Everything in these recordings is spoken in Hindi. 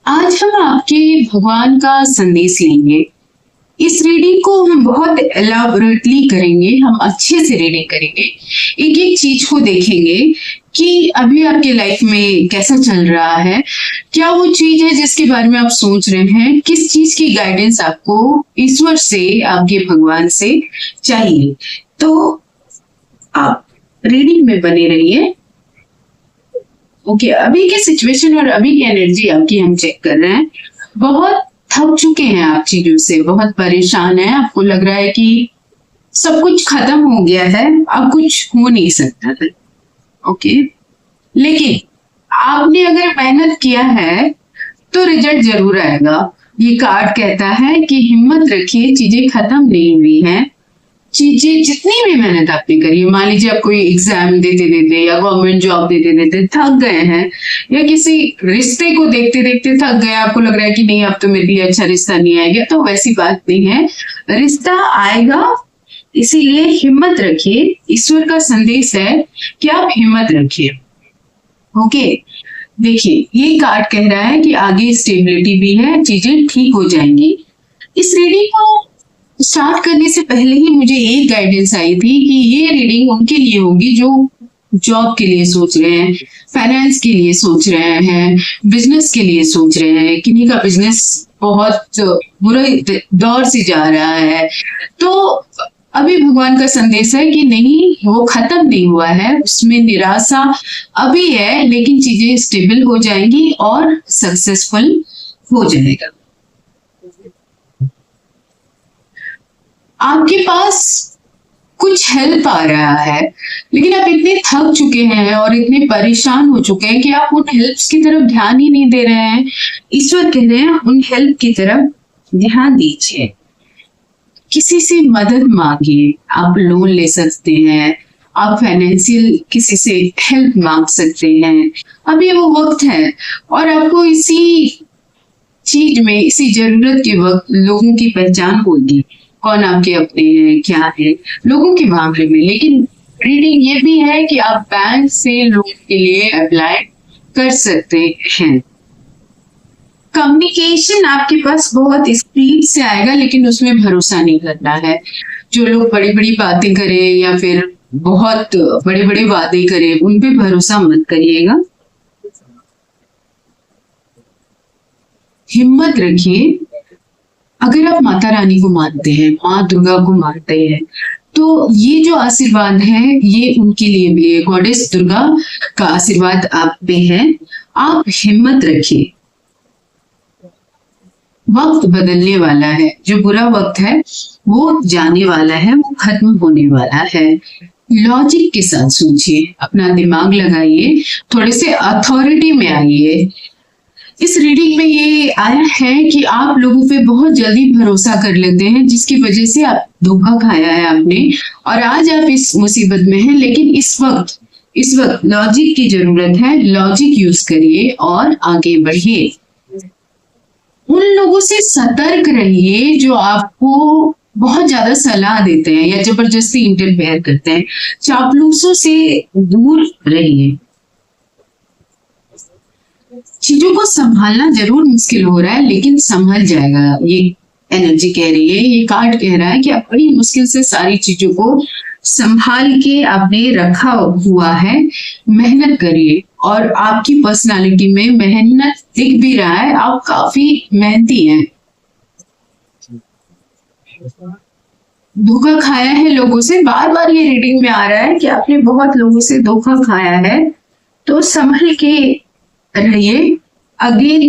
आज हम आपके भगवान का संदेश लेंगे। इस रीडिंग को हम बहुत एलाबोरेटली करेंगे, हम अच्छे से रीडिंग करेंगे, एक एक चीज को देखेंगे कि अभी आपके लाइफ में कैसा चल रहा है, क्या वो चीज है जिसके बारे में आप सोच रहे हैं, किस चीज की गाइडेंस आपको ईश्वर से, आपके भगवान से चाहिए। तो आप रीडिंग में बने रहिए। ओके, अभी की सिचुएशन और अभी की एनर्जी आपकी हम चेक कर रहे हैं। बहुत थक चुके हैं आप चीजों से, बहुत परेशान है, आपको लग रहा है कि सब कुछ खत्म हो गया है, अब कुछ हो नहीं सकता है। ओके, लेकिन आपने अगर मेहनत किया है तो रिजल्ट जरूर आएगा। ये कार्ड कहता है कि हिम्मत रखिए, चीजें खत्म नहीं हुई हैं। चीजें जितनी भी मेहनत आपने करी है, मान लीजिए आप कोई एग्जाम देते देते या गवर्नमेंट जॉब देते देते थक गए हैं, या किसी रिश्ते को देखते देखते थक गए, आपको लग रहा है कि नहीं अब तो मेरे लिए अच्छा रिश्ता नहीं आएगा, तो वैसी बात नहीं है, रिश्ता आएगा। इसीलिए हिम्मत रखिए। ईश्वर का संदेश है कि आप हिम्मत रखिए। ओके, देखिए ये कार्ड कह रहा है कि आगे स्टेबिलिटी भी है, चीजें ठीक हो जाएंगी। इस रीडिंग को स्टार्ट करने से पहले ही मुझे एक गाइडेंस आई थी कि ये रीडिंग उनके लिए होगी जो जॉब के लिए सोच रहे हैं, फाइनेंस के लिए सोच रहे हैं, बिजनेस के लिए सोच रहे हैं, किन्हीं का बिजनेस बहुत बुरे दौर से जा रहा है। तो अभी भगवान का संदेश है कि नहीं, वो खत्म नहीं हुआ है, उसमें निराशा अभी है, लेकिन चीजें स्टेबल हो जाएंगी और सक्सेसफुल हो जाएगा। आपके पास कुछ हेल्प आ रहा है, लेकिन आप इतने थक चुके हैं और इतने परेशान हो चुके हैं कि आप उन हेल्प्स की तरफ ध्यान ही नहीं दे रहे हैं। ईश्वर कह रहे हैं उन हेल्प की तरफ ध्यान दीजिए, किसी से मदद मांगिए। आप लोन ले सकते हैं, आप फाइनेंशियल किसी से हेल्प मांग सकते हैं। अभी वो वक्त है और आपको इसी चीज में, इसी जरूरत के वक्त लोगों की पहचान होगी, कौन आपके अपने हैं, क्या है लोगों के मामले में। लेकिन रीडिंग ये भी है कि आप बैंक से लोन के लिए अप्लाई कर सकते हैं। कम्युनिकेशन आपके पास बहुत स्पीड से आएगा, लेकिन उसमें भरोसा नहीं करना है। जो लोग बड़ी बड़ी बातें करें या फिर बहुत बड़े बड़े वादे करें, उन पे भरोसा मत करिएगा। हिम्मत रखिए। अगर आप माता रानी को मानते हैं, माँ दुर्गा को मानते हैं, तो ये जो आशीर्वाद है ये उनके लिए भी है। गॉडेस दुर्गा का आशीर्वाद आप पे है। आप हिम्मत रखिए, वक्त बदलने वाला है। जो बुरा वक्त है वो जाने वाला है, वो खत्म होने वाला है। लॉजिक के साथ सोचिए, अपना दिमाग लगाइए, थोड़े से अथॉरिटी में आइए। इस रीडिंग में ये आया है कि आप लोगों पे बहुत जल्दी भरोसा कर लेते हैं, जिसकी वजह से आप धोखा खाया है आपने, और आज आप इस मुसीबत में हैं। लेकिन इस वक्त लॉजिक की जरूरत है। लॉजिक यूज करिए और आगे बढ़िए। उन लोगों से सतर्क रहिए जो आपको बहुत ज्यादा सलाह देते हैं या जबरदस्ती इंटरफेयर करते हैं। चापलूसों से दूर रहिए। चीजों को संभालना जरूर मुश्किल हो रहा है, लेकिन संभल जाएगा, ये एनर्जी कह रही है। ये कार्ड कह रहा है कि आप बड़ी मुश्किल से सारी चीजों को संभाल के आपने रखा हुआ है। मेहनत करिए, और आपकी पर्सनालिटी में मेहनत दिख भी रहा है, आप काफी मेहनती हैं। धोखा खाया है लोगों से, बार बार ये रीडिंग में आ रहा है कि आपने बहुत लोगों से धोखा खाया है, तो संभल के रहिए। अगेन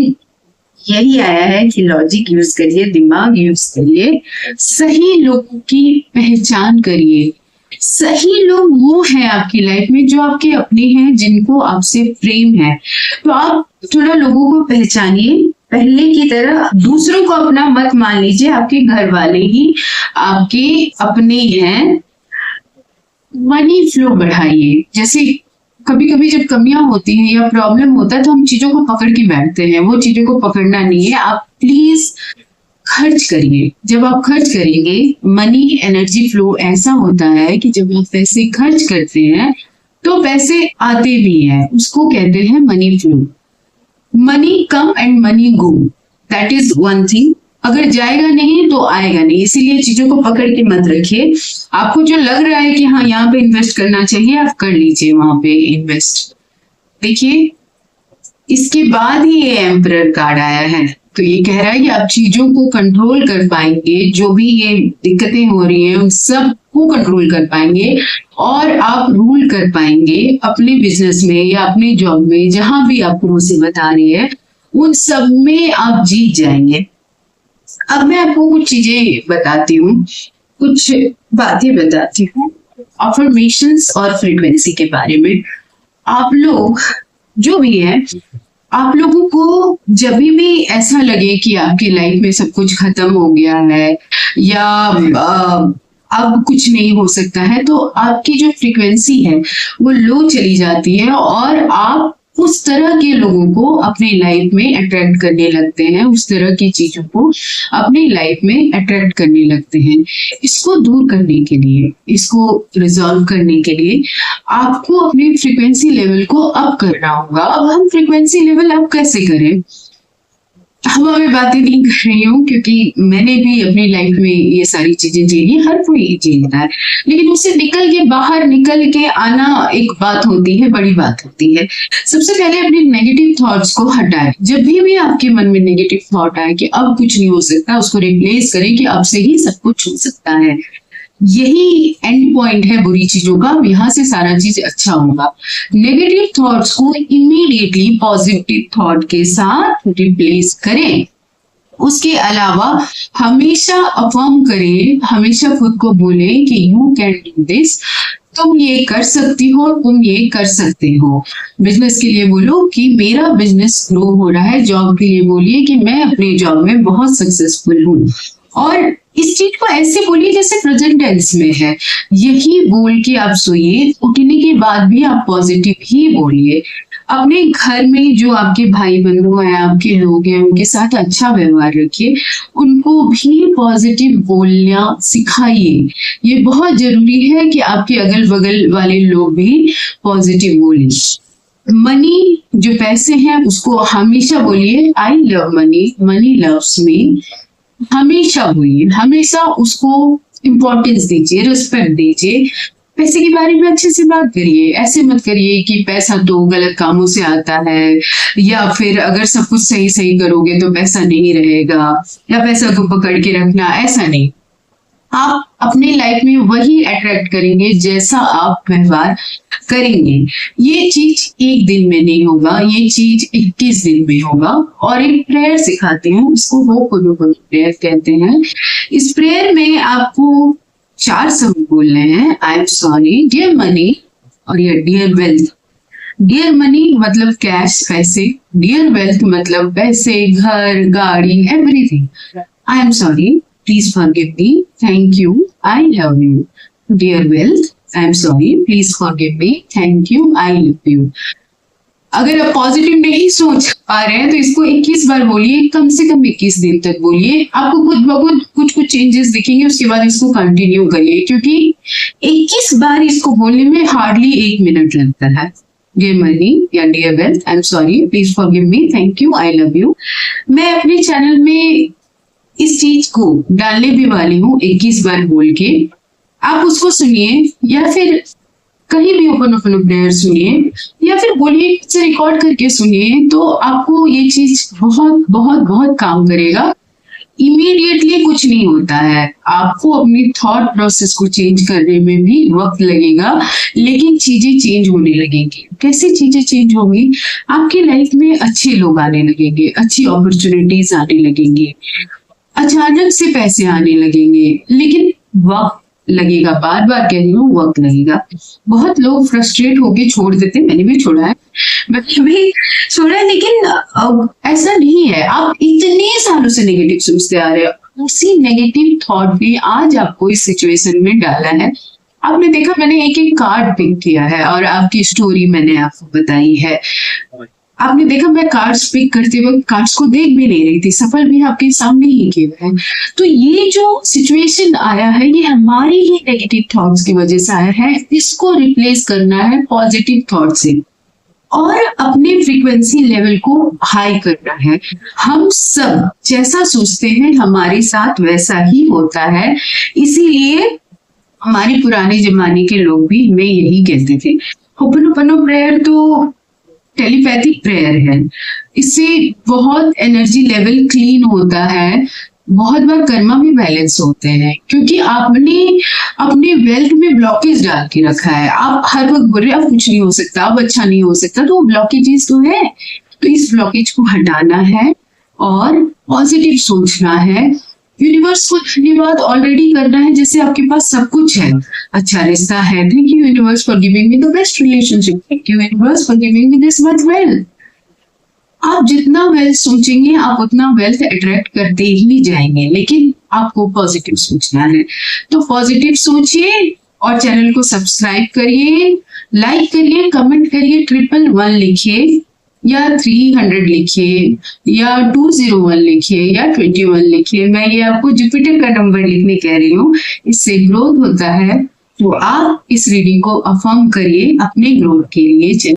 यही आया है कि लॉजिक यूज करिए, दिमाग यूज करिए, सही लोगों की पहचान करिए। सही लोग वो हैं आपकी लाइफ में जो आपके अपने हैं, जिनको आपसे प्रेम है। तो आप थोड़ा लोगों को पहचानिए, पहले की तरह दूसरों को अपना मत मान लीजिए। आपके घर वाले ही आपके अपने हैं। मनी फ्लो बढ़ाइए। जैसे कभी कभी जब कमियां होती हैं या प्रॉब्लम होता है तो हम चीजों को पकड़ के बैठते हैं, वो चीजों को पकड़ना नहीं है। आप प्लीज खर्च करिए। जब आप खर्च करेंगे, मनी एनर्जी फ्लो ऐसा होता है कि जब आप पैसे खर्च करते हैं तो पैसे आते भी हैं, उसको कहते हैं money flow. Money come and money go, that is one thing. अगर जाएगा नहीं तो आएगा नहीं, इसीलिए चीजों को पकड़ के मत रखिए। आपको जो लग रहा है कि हाँ यहाँ पे इन्वेस्ट करना चाहिए, आप कर लीजिए वहां पे इन्वेस्ट। देखिए इसके बाद ही ये एम्परर कार्ड आया है, तो ये कह रहा है कि आप चीजों को कंट्रोल कर पाएंगे, जो भी ये दिक्कतें हो रही हैं उन सब को कंट्रोल कर पाएंगे और आप रूल कर पाएंगे अपने बिजनेस में या अपने जॉब में, जहां भी आपको मुसीबत आ रही है उन सब में आप जीत जाएंगे। अब मैं आपको कुछ चीजें बताती हूँ, कुछ बातें बताती हूँ अफर्मेशंस और फ्रीक्वेंसी के बारे में। आप लोग जो भी है, आप लोगों को जब भी ऐसा लगे कि आपकी लाइफ में सब कुछ खत्म हो गया है या अब कुछ नहीं हो सकता है, तो आपकी जो फ्रीक्वेंसी है वो लो चली जाती है और आप उस तरह के लोगों को अपनी लाइफ में अट्रैक्ट करने लगते हैं, उस तरह की चीजों को अपनी लाइफ में अट्रैक्ट करने लगते हैं। इसको दूर करने के लिए, इसको रिजॉल्व करने के लिए आपको अपनी फ्रीक्वेंसी लेवल को अप करना होगा। अब हम फ्रीक्वेंसी लेवल अप कैसे करें? हम अभी बातें नहीं कर रही हूँ क्योंकि मैंने भी अपनी लाइफ में ये सारी चीजें झेली, हर कोई झेलता है, लेकिन उससे निकल के बाहर निकल के आना एक बात होती है, बड़ी बात होती है। सबसे पहले अपने नेगेटिव थॉट्स को हटाएं। जब भी आपके मन में नेगेटिव थॉट आए कि अब कुछ नहीं हो सकता, उसको रिप्लेस करें कि अब से ही सब कुछ हो सकता है। यही एंड पॉइंट है बुरी चीजों का, यहाँ से सारा चीज अच्छा होगा। नेगेटिव थॉट्स को इमीडिएटली पॉजिटिव थॉट के साथ रिप्लेस करें। उसके अलावा हमेशा अफर्म करें, हमेशा खुद को बोले कि यू कैन डू दिस, तुम ये कर सकती हो, तुम ये कर सकते हो। बिजनेस के लिए बोलो कि मेरा बिजनेस ग्रो हो रहा है, जॉब के लिए बोलिए कि मैं अपनी जॉब में बहुत सक्सेसफुल हूँ। और इस चीज को ऐसे बोलिए जैसे प्रेजेंट टेंस में है, यही बोल के आप सोइए। उठने के बाद भी आप पॉजिटिव ही बोलिए। अपने घर में जो आपके भाई बंधु हैं, आपके लोग हैं, उनके साथ अच्छा व्यवहार रखिए, उनको भी पॉजिटिव बोलना सिखाइए। ये बहुत जरूरी है कि आपके अगल बगल वाले लोग भी पॉजिटिव बोलें। मनी, जो पैसे हैं, उसको हमेशा बोलिए I love money, money loves me. हमेशा बोलिए, हमेशा उसको इम्पोर्टेंस दीजिए, रिस्पेक्ट दीजिए। पैसे के बारे में अच्छे से बात करिए। ऐसे मत करिए कि पैसा तो गलत कामों से आता है, या फिर अगर सब कुछ सही सही करोगे तो पैसा नहीं रहेगा, या पैसा को पकड़ के रखना, ऐसा नहीं। आप अपनी लाइफ में वही अट्रैक्ट करेंगे जैसा आप व्यवहार करेंगे। ये चीज एक दिन में नहीं होगा, ये चीज 21 दिन में होगा। और एक प्रेयर सिखाते हैं, इसको होपोनोपोनो प्रेयर कहते हैं। इस प्रेयर में आपको 4 शब्द बोलने हैं। I am sorry, dear money, और ये डियर वेल्थ। डियर मनी मतलब कैश, पैसे। डियर वेल्थ मतलब पैसे, घर, गाड़ी, everything. I am sorry, please forgive me, thank you, I love you. Dear wealth, I am sorry, please forgive me, thank you, I love you. अगर आप पॉजिटिव नहीं सोच पा रहे हैं तो इसको 21 बार बोलिए, कम से कम 21 दिन तक बोलिए। आपको खुद ब खुद कुछ चेंजेस दिखेंगे। उसके बाद इसको कंटिन्यू करिए, क्योंकि 21 बार इसको बोलने में हार्डली 1 मिनट लगता है। डियर मनी या dear wealth, I am sorry, please forgive me, thank you, I love you. मैं अपने चैनल में इस चीज को डालने भी वाली हूँ 21 बार बोल के। आप उसको सुनिए, या फिर कहीं भी होपोनोपोनो प्रेयर सुनिए, या फिर बोलिए, से रिकॉर्ड करके सुनिए, तो आपको ये चीज बहुत बहुत बहुत काम करेगा। इमीडिएटली कुछ नहीं होता है, आपको अपनी थॉट प्रोसेस को चेंज करने में भी वक्त लगेगा, लेकिन चीजें चेंज होने लगेंगी। कैसे चीजें चेंज होंगी? आपकी लाइफ में अच्छे लोग आने लगेंगे, अच्छी अपॉर्चुनिटीज आने लगेंगी, अचानक से पैसे आने लगेंगे, लेकिन वक्त लगेगा। बार बार कह रही हूँ, वक्त लगेगा। बहुत लोग फ्रस्ट्रेट होके छोड़ देते, मैंने भी छोड़ा है, मैंने भी छोड़ा है, लेकिन ऐसा नहीं है। आप इतने सालों से नेगेटिव सोचते आ रहे हो, उसी नेगेटिव थॉट ने आज आपको इस सिचुएशन में डाला है। आपने देखा, मैंने एक एक कार्ड पिक किया है और आपकी स्टोरी मैंने आपको बताई है। आपने देखा, मैं कार्ड्स पिक करते वक्त कार्ड्स को देख भी नहीं रही थी, सफल भी आपके सामने ही किया है। तो ये जो सिचुएशन आया है, ये हमारी ही नेगेटिव थॉट्स की वजह से आया है। इसको रिप्लेस करना है पॉजिटिव थॉट से। और अपने फ्रीक्वेंसी लेवल को हाई करना है। हम सब जैसा सोचते हैं हमारे साथ वैसा ही होता है, इसीलिए हमारे पुराने जमाने के लोग भी हमें यही कहते थे। होपनोपनो प्रेयर तो टेलीपैथिक प्रेयर है, इससे बहुत एनर्जी लेवल क्लीन होता है, बहुत बार कर्मा भी बैलेंस होते हैं, क्योंकि आपने अपने वेल्थ में ब्लॉकेज डाल के रखा है। आप हर वक्त बोल रहे अब कुछ नहीं हो सकता, अब अच्छा नहीं हो सकता, तो वो ब्लॉकेजेस तो है। तो इस ब्लॉकेज को हटाना है और पॉजिटिव सोचना है, यूनिवर्स को धन्यवाद ऑलरेडी करना है, जैसे आपके पास सब कुछ है, अच्छा रिश्ता है, thank you universe for giving me the best relationship, thank you universe for giving me this much wealth. आप जितना वेल्थ सोचेंगे आप उतना वेल्थ अट्रैक्ट करते ही जाएंगे, लेकिन आपको पॉजिटिव सोचना है। तो पॉजिटिव सोचिए और चैनल को सब्सक्राइब करिए, लाइक करिए, कमेंट करिए, 111 लिखिए या 300 लिखिए या 201 लिखिए या 21 लिखिए। मैं ये आपको जुपिटर का नंबर लिखने कह रही हूँ, इससे ग्रोथ होता है। तो आप इस रीडिंग को अफर्म करिए अपने ग्रोथ के लिए।